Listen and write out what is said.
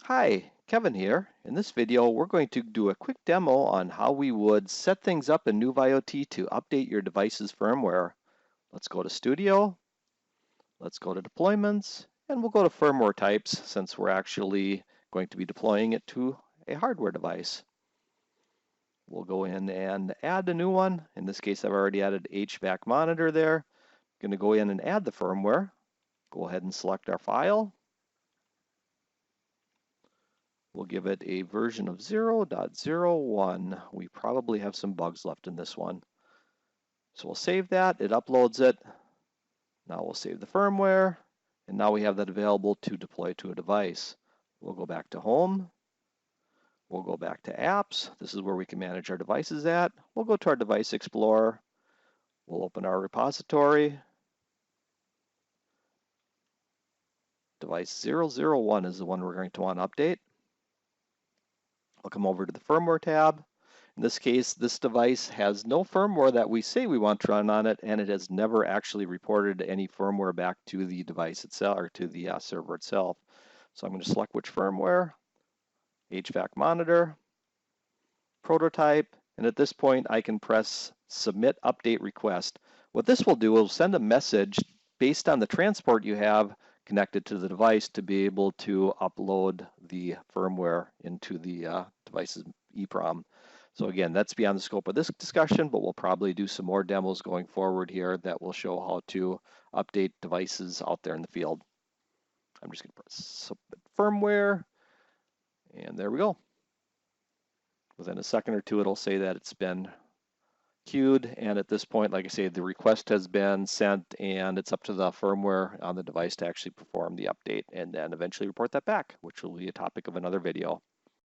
Hi, Kevin here. In this video, we're going to do a quick demo on how we would set things up in NuvIoT to update your device's firmware. Let's go to Studio, let's go to Deployments, and we'll go to Firmware Types since we're actually going to be deploying it to a hardware device. We'll go in and add a new one. In this case, I've already added HVAC monitor there. I'm going to go in and add the firmware. Go ahead and select our file. We'll give it a version of 0.01. We probably have some bugs left in this one. So we'll save that, it uploads it. Now we'll save the firmware, and now we have that available to deploy to a device. We'll go back to Home. We'll go back to Apps. This is where we can manage our devices at. We'll go to our Device Explorer. We'll open our repository. Device 001 is the one we're going to want to update. I'll come over to the Firmware tab. In this case, this device has no firmware that we say we want to run on it, and it has never actually reported any firmware back to the device itself or to the server itself. So I'm going to select which firmware, HVAC monitor, prototype, and at this point I can press Submit Update Request. What this will do is send a message based on the transport you have connected to the device to be able to upload the firmware into the device's EEPROM. So again, that's beyond the scope of this discussion, but we'll probably do some more demos going forward here that will show how to update devices out there in the field. I'm just going to press Submit Firmware, and there we go. Within a second or two, it'll say that it's been queued, and at this point, like I say, the request has been sent, and it's up to the firmware on the device to actually perform the update and then eventually report that back, which will be a topic of another video.